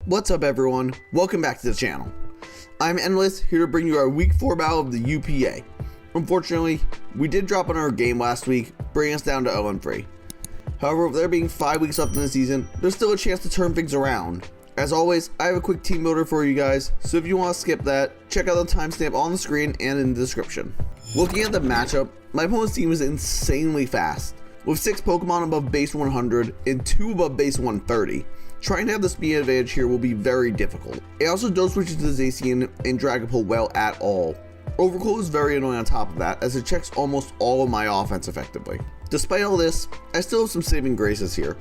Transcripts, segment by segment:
What's up everyone, welcome back to the channel. I'm Endless, here to bring you our week 4 battle of the UPA. Unfortunately, we did drop on our game last week, bringing us down to 0-3. However, with there being 5 weeks left in the season, there's still a chance to turn things around. As always, I have a quick team builder for you guys, so if you want to skip that, check out the timestamp on the screen and in the description. Looking at the matchup, my opponent's team is insanely fast, with 6 Pokemon above base 100 and 2 above base 130. Trying to have the speed advantage here will be very difficult. It also don't switch into Zacian and Dragapult well at all. Overcoat is very annoying on top of that, as it checks almost all of my offense effectively. Despite all this, I still have some saving graces here.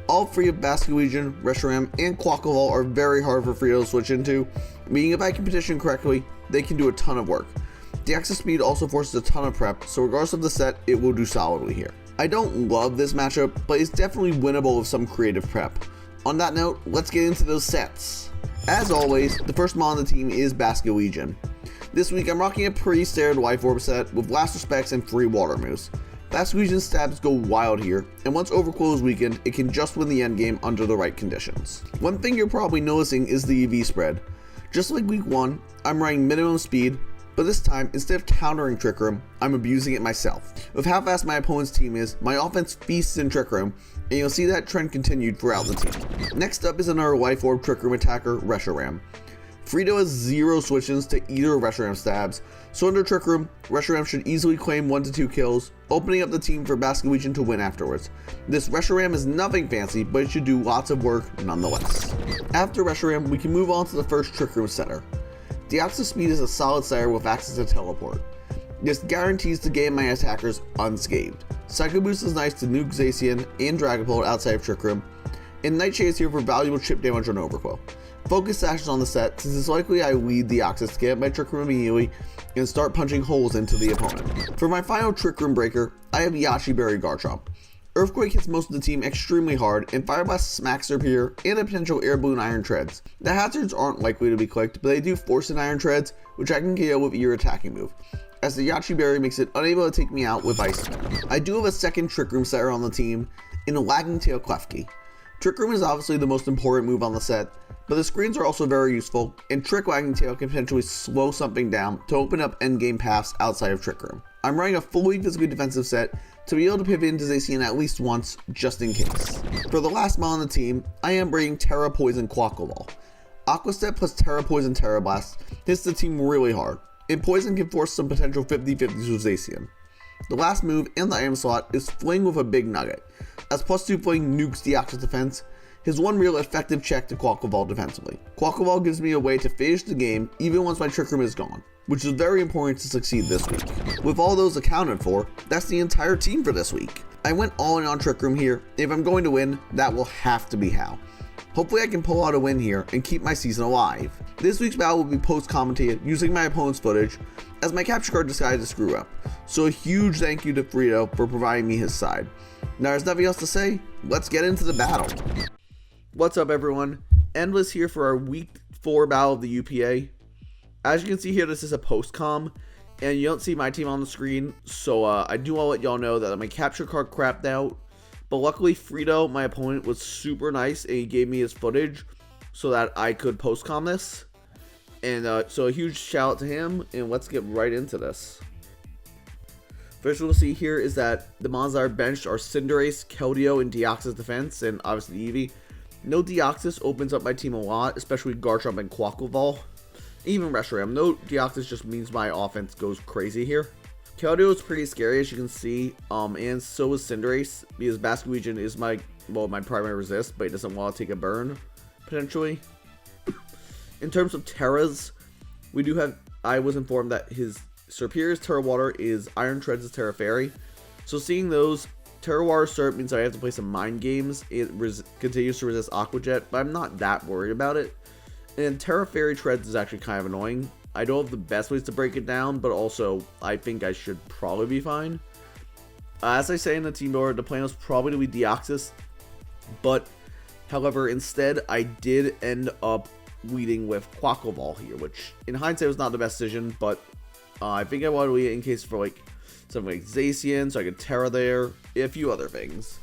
All 3 of Basculegion, Reshiram, and Quaquaval are very hard for Frito to switch into, meaning if I can petition correctly, they can do a ton of work. The access speed also forces a ton of prep, so regardless of the set, it will do solidly here. I don't love this matchup, but it's definitely winnable with some creative prep. On that note, let's get into those sets. As always, the first mon on the team is Basculegion. This week I'm rocking a pretty standard Life Orb set with Last Respects and 3 Water Moves. Basculegion's stabs go wild here, and once Overcoat is weakened, it can just win the endgame under the right conditions. One thing you're probably noticing is the EV spread. Just like week 1, I'm running minimum speed, but this time, instead of countering Trick Room, I'm abusing it myself. With how fast my opponent's team is, my offense feasts in Trick Room, and you'll see that trend continued throughout the team. Next up is another Life Orb Trick Room attacker, Reshiram. Frito has 0 switch-ins to either Reshiram stabs, so under Trick Room, Reshiram should easily claim 1 to 2 kills, opening up the team for Basculegion to win afterwards. This Reshiram is nothing fancy, but it should do lots of work nonetheless. After Reshiram, we can move on to the first Trick Room setter. Deoxys Speed is a solid setter with access to Teleport. This guarantees to gain my attackers unscathed. Psycho Boost is nice to nuke Zacian and Dragapult outside of Trick Room, and Nightshade is here for valuable chip damage on Overquow. Focus Sash is on the set, since it's likely I lead the Deoxys to get up my Trick Room immediately and start punching holes into the opponent. For my final Trick Room breaker, I have Yachi Berry Garchomp. Earthquake hits most of the team extremely hard, and Fire Blast smacks their peer, and a potential Air Balloon Iron Treads. The hazards aren't likely to be clicked, but they do force an Iron Treads, which I can KO with your attacking move, as the Yachi Berry makes it unable to take me out with Ice. I do have a second Trick Room setter on the team, in a Lagging Tail Klefki. Trick Room is obviously the most important move on the set, but the screens are also very useful, and Trick Lagging Tail can potentially slow something down to open up endgame paths outside of Trick Room. I'm running a fully physically defensive set to be able to pivot into Zacian at least once, just in case. For the last mon on the team, I am bringing Terra Poison Quaquaval. Aqua Step plus Terra Poison Terra Blast hits the team really hard, and Poison can force some potential 50-50s with Zacian. The last move in the item slot is Fling with a big nugget, as +2 Fling nukes Deoxys defense, his one real effective check to Quaquaval defensively. Quaquaval gives me a way to finish the game even once my Trick Room is gone, which is very important to succeed this week. With all those accounted for, that's the entire team for this week. I went all in on Trick Room here. If I'm going to win, that will have to be how. Hopefully I can pull out a win here and keep my season alive. This week's battle will be post-commentated using my opponent's footage, as my capture card decided to screw up. So a huge thank you to Frito for providing me his side. Now there's nothing else to say, let's get into the battle. What's up everyone, Endless here for our week 4 battle of the UPA. As you can see here, this is a post-com, and you don't see my team on the screen, so I do want to let y'all know that my capture card crapped out, but luckily Frito, my opponent, was super nice, and he gave me his footage so that I could post-com this, and so a huge shout out to him, and let's get right into this. First we'll see here is that the mons that are benched are Cinderace, Keldeo, and Deoxys defense, and obviously Eevee. No Deoxys opens up my team a lot, especially Garchomp and Quaquaval. Even Reshiram. No Deoxys just means my offense goes crazy here. Keldeo is pretty scary, as you can see, and so is Cinderace, because Basculegion is my primary resist, but he doesn't want to take a burn, potentially. In terms of Terras, I was informed that his Serperior's Terra Water is Iron Treads' Terra Fairy, so seeing those, Terra Water Serp means I have to play some mind games. It continues to resist Aqua Jet, but I'm not that worried about it. And Terra Fairy Treads is actually kind of annoying. I don't have the best ways to break it down, but also I think I should probably be fine. As I say in the team board, the plan was probably to be Deoxys, but however, instead I did end up leading with Quaquaval here, which in hindsight was not the best decision, but I think I wanted to lead it in case for like something like Zacian, so I could Terra there, a few other things.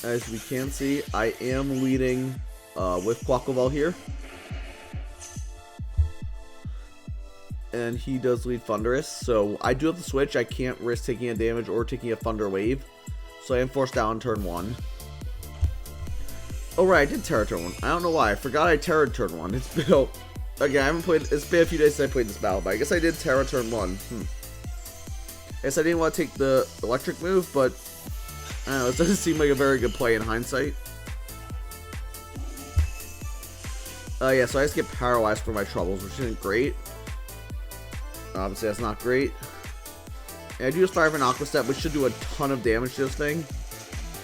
As we can see, I am leading with Quackleval here. And he does lead Thunderous, so I do have the switch. I can't risk taking a damage or taking a Thunder Wave, so I am forced down turn 1. Oh right, I did Terra turn 1. I don't know why. I forgot I Terra turn 1. It's been again, I haven't played. It's been a few days since I played this battle, but I guess I did Terra turn 1. I guess I didn't want to take the electric move, but I don't know. It doesn't seem like a very good play in hindsight. Yeah, so I just get paralyzed for my troubles, which isn't great. Obviously, that's not great. And I do just fire for an Aqua Step, which should do a ton of damage to this thing.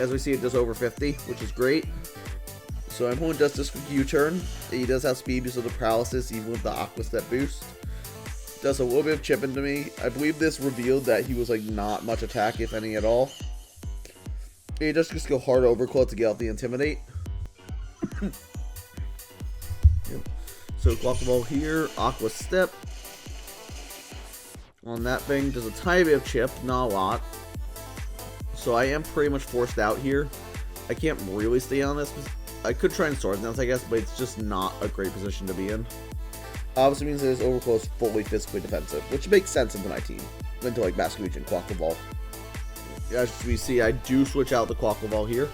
As we see, it does over 50, which is great. So my opponent does this quick U-turn. He does have speed because of the paralysis, even with the Aqua Step boost. Does a little bit of chip into me. I believe this revealed that he was like not much attack, if any at all. He does just go hard overclock to get out the Intimidate. Yep. So Quackleval here, Aqua Step. On that thing, does a tiny bit of chip, not a lot. So I am pretty much forced out here. I can't really stay on this. I could try and Swords Dance, I guess, but it's just not a great position to be in. Obviously means that his Overcloak is fully physically defensive, which makes sense into my team. Into like Basculegion and Quackleval. As we see, I do switch out the Quackleval here.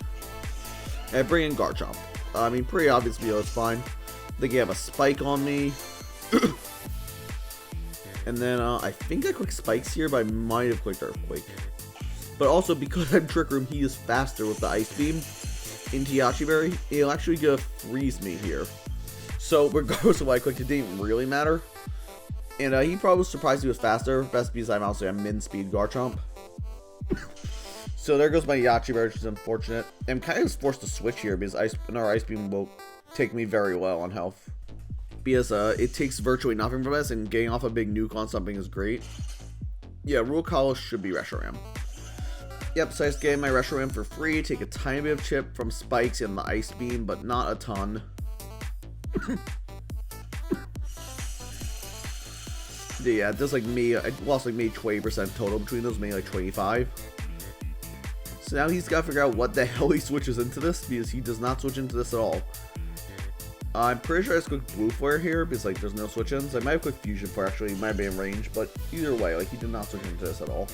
And I bring in Garchomp. I mean, pretty obvious, it's fine. I think you have a Spike on me. And then I think I clicked Spikes here, but I might have clicked Earthquake. But also, because I'm Trick Room, he is faster with the Ice Beam into Yachi Berry. He'll actually go freeze me here. So, regardless of what I clicked, it didn't really matter. And he probably was surprised he was faster. Best because I'm also a min-speed Garchomp. So, there goes my Yachi Berry, which is unfortunate. I'm kind of forced to switch here because our Ice Beam will take me very well on health. Because it takes virtually nothing from us, and getting off a big nuke on something is great. Yeah, Rule Collar should be Reshiram. Yep, so I just gave my Reshiram for free, take a tiny bit of chip from Spikes and the Ice Beam, but not a ton. Yeah, it does like me, I lost like maybe 20% total between those, maybe like 25. So now he's got to figure out what the hell he switches into this, because he does not switch into this at all. I'm pretty sure I just clicked Blue Flare here, because like there's no switch-ins. I might have clicked Fusion Flare actually, it might be in range, but either way, like he did not switch into this at all.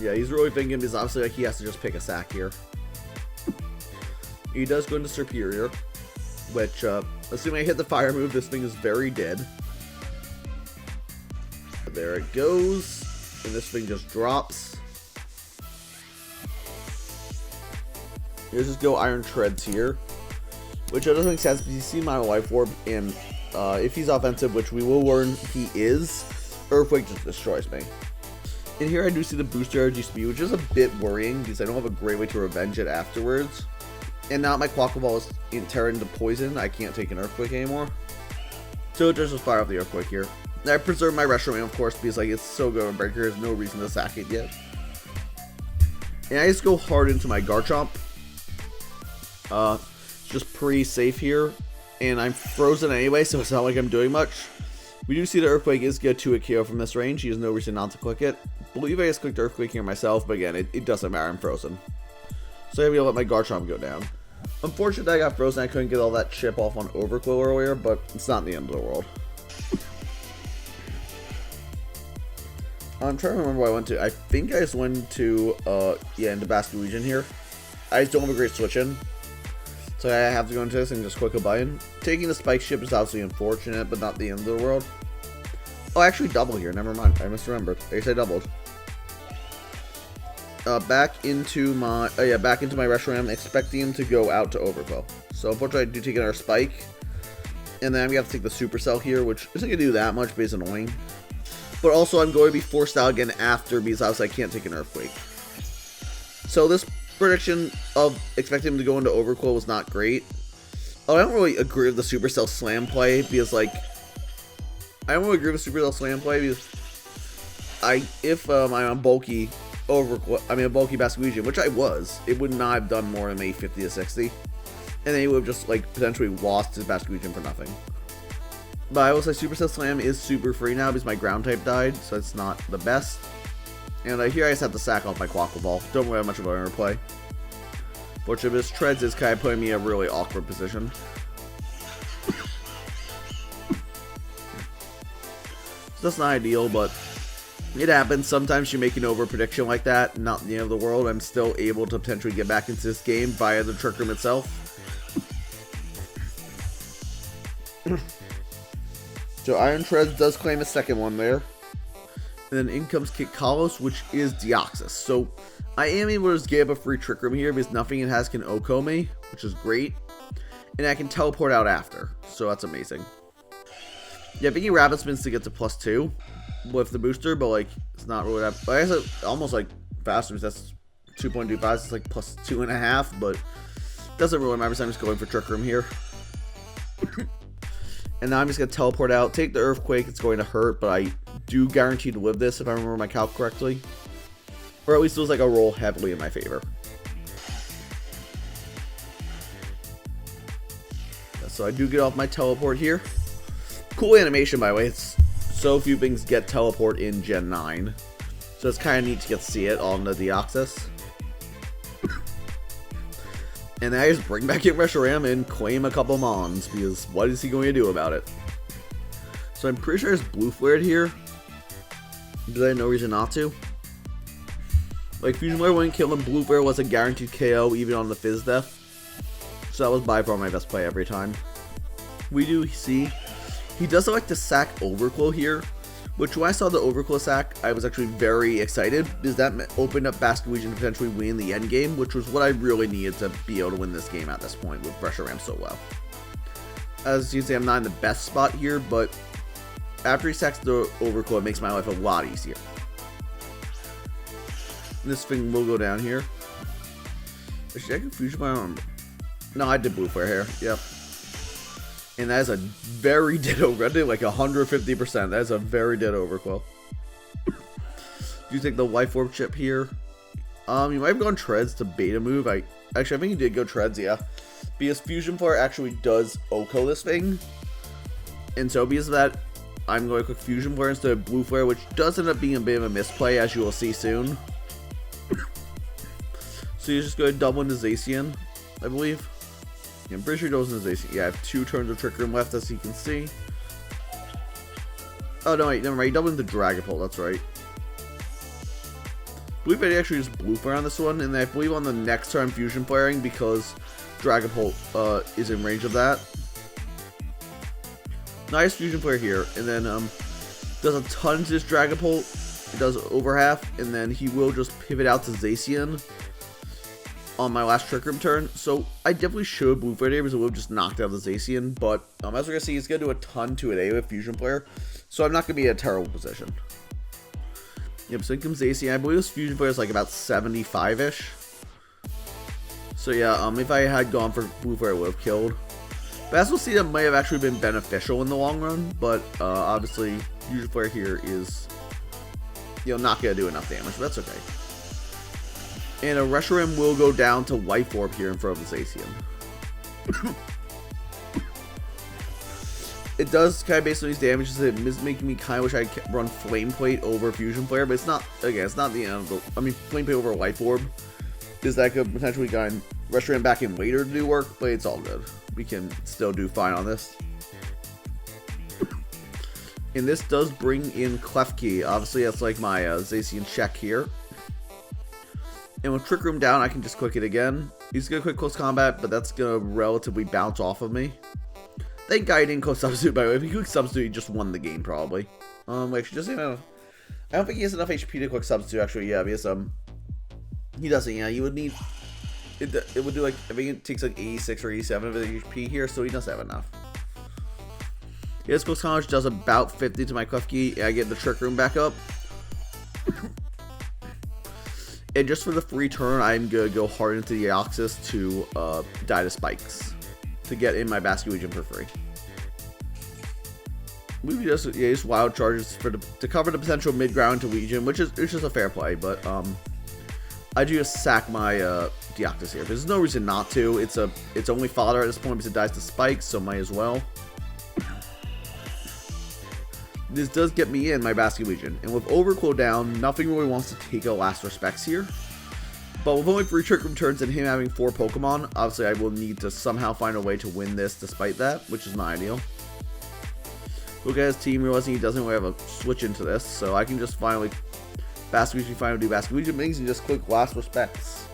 Yeah, he's really thinking, because obviously like he has to just pick a sack here. He does go into Superior, which, assuming I hit the fire move, this thing is very dead. There it goes, and this thing just drops. Let's just go Iron Treads here. Which doesn't make sense because you see my Life Orb, and if he's offensive, which we will learn he is, Earthquake just destroys me. And here I do see the booster energy speed, which is a bit worrying because I don't have a great way to revenge it afterwards. And now my Quackleval is in Terra into Poison, I can't take an Earthquake anymore. So it just fire off the Earthquake here. And I preserve my Reshiram, of course, because like it's so good on Breaker, there's no reason to sack it yet. And I just go hard into my Garchomp. Just pretty safe here, and I'm frozen anyway, so it's not like I'm doing much. We do see the Earthquake is good to a KO from this range. He has no reason not to click it. I believe I just clicked Earthquake here myself, but again, it doesn't matter, I'm frozen. So I'm going to let my Garchomp go down. Unfortunately, I got frozen, I couldn't get all that chip off on Overclow earlier, but it's not the end of the world. I'm trying to remember what I went to. I think I just went to, into Basculegion here. I just don't have a great switch in. So I have to go into this and just click a button. Taking the Spike Ship is obviously unfortunate, but not the end of the world. Oh, I actually double here. Never mind. I misremembered. I guess I doubled. Back into my Reshiram, expecting him to go out to Overclow. So unfortunately, I do take another Spike, and then I'm gonna have to take the Supercell here, which isn't gonna do that much, but it's annoying. But also, I'm going to be forced out again after because obviously I can't take an Earthquake. So this prediction of expecting him to go into Overclow was not great. Oh, I don't really agree with the Supercell Slam play because, like, I don't really agree with Supercell Slam play because if I'm on bulky a bulky Basculegion, which I was, it would not have done more than maybe 50 to 60, and then he would have just like potentially lost his Basculegion for nothing. But I will say Supercell Slam is super free now because my ground type died, so it's not the best. And here I just have to sack off my Quackleval. Don't really have much of an interplay. Fortunately, this treads is kind of putting me in a really awkward position. So that's not ideal, but it happens. Sometimes you make an over prediction like that, not the end of the world. I'm still able to potentially get back into this game via the Trick Room itself. So Iron Treads does claim a second one there. And then in comes Kit Kalos, which is Deoxys. So I am able to just get a free Trick Room here because nothing it has can Oko me, which is great. And I can teleport out after, so that's amazing. Yeah, Biggie Rabbit spins to get to +2 with the booster, but like it's not really that. I guess it's almost like faster because that's 2.25. It's like +2.5, but doesn't really matter. So I'm just going for Trick Room here. And now I'm just gonna teleport out, take the Earthquake. It's going to hurt, but I do guarantee to live this if I remember my calc correctly, or at least it was like a roll heavily in my favor. So I do get off my teleport here. Cool animation, by the way. It's so few things get teleport in Gen 9. So it's kind of neat to get to see it on the Deoxys. And then I just bring back in Reshiram and claim a couple Mons, because what is he going to do about it? So I'm pretty sure it's Blue Flared here, because I had no reason not to. Like, Fusion Flare wouldn't kill him. Blue Flare was a guaranteed KO even on the Fizz Death. So that was by far my best play every time. We do see he does like to sack Overclow here, which when I saw the Overclow sack, I was actually very excited because that opened up Basket Region to potentially win the end game, which was what I really needed to be able to win this game at this point with Reshiram so well. As you can see, I'm not in the best spot here, but after he sacks the Overclow, it makes my life a lot easier. This thing will go down here. Should I Fusion my arm? No, I did Blue Flare here. Yep. And that is a very ditto. I did like 150%. That is a very ditto Overclow. Do you take the Life Orb chip here? You might have gone Treads to beta move. I think you did go Treads, yeah. Because Fusion Flare actually does Oko this thing. And so because of that, I'm going to click Fusion Flare instead of Blue Flare, which does end up being a bit of a misplay, as you will see soon. So you just go double into Zacian, I believe. Yeah, I'm pretty sure it goes into Zacian. Yeah, I have 2 turns of Trick Room left, as you can see. Oh, no, wait, never mind. Double into Dragapult, that's right. I believe I actually just Blue Flare on this one, and I believe on the next turn I'm Fusion Flaring because Dragapult is in range of that. Nice Fusion Flare here, and then does a ton to this Dragapult. It does over half, and then he will just pivot out to Zacian on my last Trick Room turn. So I definitely should Blue Flare here because it would have just knocked out the Zacian, but as we're going to see, he's going to do a ton to it with Fusion Flare, so I'm not going to be in a terrible position. Yep, so in comes Zacian. I believe this Fusion Flare is like about 75-ish. So yeah, if I had gone for Blue Flare, it would have killed. But as we'll see, that might have actually been beneficial in the long run, but obviously Fusion Flare here is, not going to do enough damage, but that's okay. And a Reshiram will go down to Life Orb here in front of the Zacian. It does kind of based on these damages. It is making me kind of wish I could run Flame Plate over Fusion Flare, but it's not, again, it's not the end of the, Flame Plate over Life Orb, because that could potentially get Reshiram back in later to do work, but it's all good. We can still do fine on this. And this does bring in Klefki. Obviously, that's like my Zacian check here. And with Trick Room down, I can just click it again. He's going to click Close Combat, but that's going to relatively bounce off of me. Thank God he didn't click Substitute, by the way. If he clicked Substitute, he just won the game, probably. Actually, just, I don't think he has enough HP to click Substitute, actually. Yeah, because, he doesn't, yeah. You would need, it would do, like, I think it takes, like, 86 or 87 of his HP here, so he doesn't have enough. His Close Combat does about 50 to my Klefki. I get the Trick Room back up. And just for the free turn, I'm going to go hard into the Deoxys to die to Spikes to get in my Basket Region for free. Maybe just Wild Charges to cover the potential mid-ground to Legion, which is just a fair play, but I do just sack my Deoxys here. There's no reason not to. It's only fodder at this point because it dies to Spikes, so might as well. This does get me in my Basket Legion, and with Overclow down, nothing really wants to take a last respects here. But with only 3 Trick Room turns and him having 4 Pokemon, obviously I will need to somehow find a way to win this despite that, which is not ideal. Look at his team, realizing he doesn't really have a switch into this, so I can just finally Basque-Region finally do Basque-Region things and just click Last Respects.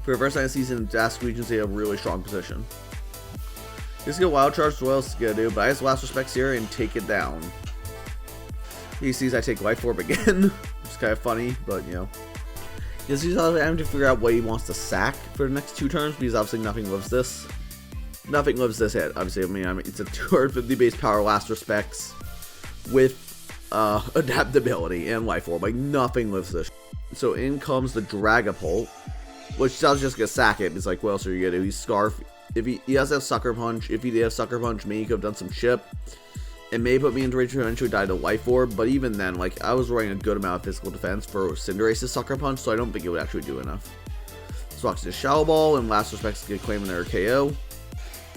For the first time this season, Basque-Region's in a really strong position. Just get Wild Charge, what else is gonna do? But I just Last Respects here and take it down. He sees I take Life Orb again, which is kind of funny, but you know. He's having to figure out what he wants to sack for the next 2 turns, because obviously nothing lives this. Nothing lives this hit. Obviously, I mean it's a 250 base power Last Respects with adaptability and Life Orb. Like, nothing lives this. So in comes the Dragapult, which I was just gonna sack it. It's like, what else are you gonna do? He's Scarf. If he does have Sucker Punch, if he did have Sucker Punch, maybe he could have done some chip. It may put me into range to eventually die to Life Orb, but even then, like, I was running a good amount of physical defense for Cinderace's Sucker Punch, so I don't think it would actually do enough. Swaks his Shadow Ball, and Last Respects get claim their KO.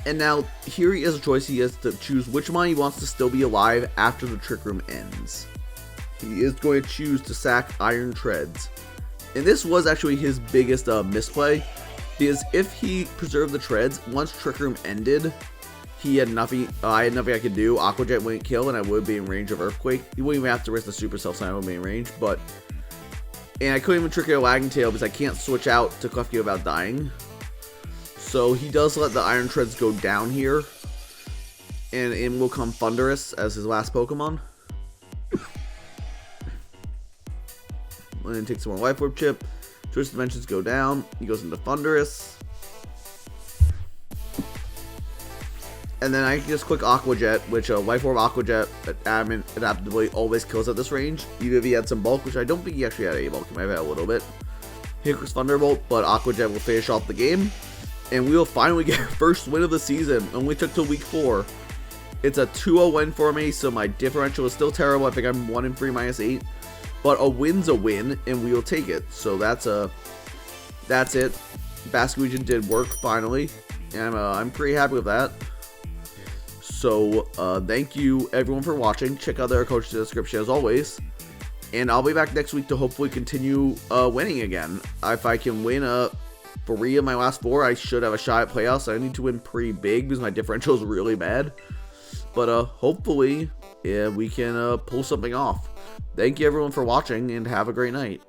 And now, here he has a choice. He has to choose which one he wants to still be alive after the Trick Room ends. He is going to choose to sack Iron Treads. And this was actually his biggest misplay, because if he preserved the Treads, once Trick Room ended, he had nothing. I had nothing I could do. Aqua Jet wouldn't kill, and I would be in range of Earthquake. He wouldn't even have to risk the Super Self Sign. I would be in range, and I couldn't even trick a Wagging Tail because I can't switch out to Klefki without dying. So he does let the Iron Treads go down here, and in will come Thundurus as his last Pokemon. And then takes some more Life Orb Chip. Choice Dimensions go down. He goes into Thundurus. And then I can just click Aqua Jet, which Life Orb Aqua Jet adaptability always kills at this range. Even if he had some bulk, which I don't think he actually had any bulk. He might have had a little bit. He clicks Thunderbolt, but Aqua Jet will finish off the game. And we will finally get our first win of the season. Only took till week 4. It's a 2-0 win for me, so my differential is still terrible. I think I'm 1-3 -8. But a win's a win, and we will take it. So that's it. Basque-Region did work finally, and I'm pretty happy with that. So thank you everyone for watching. Check out their coach in the description as always, and I'll be back next week to hopefully continue winning again. If I can win 3 of my last 4, I should have a shot at playoffs. I need to win pretty big because my differential is really bad. But hopefully, yeah, we can pull something off. Thank you everyone for watching, and have a great night.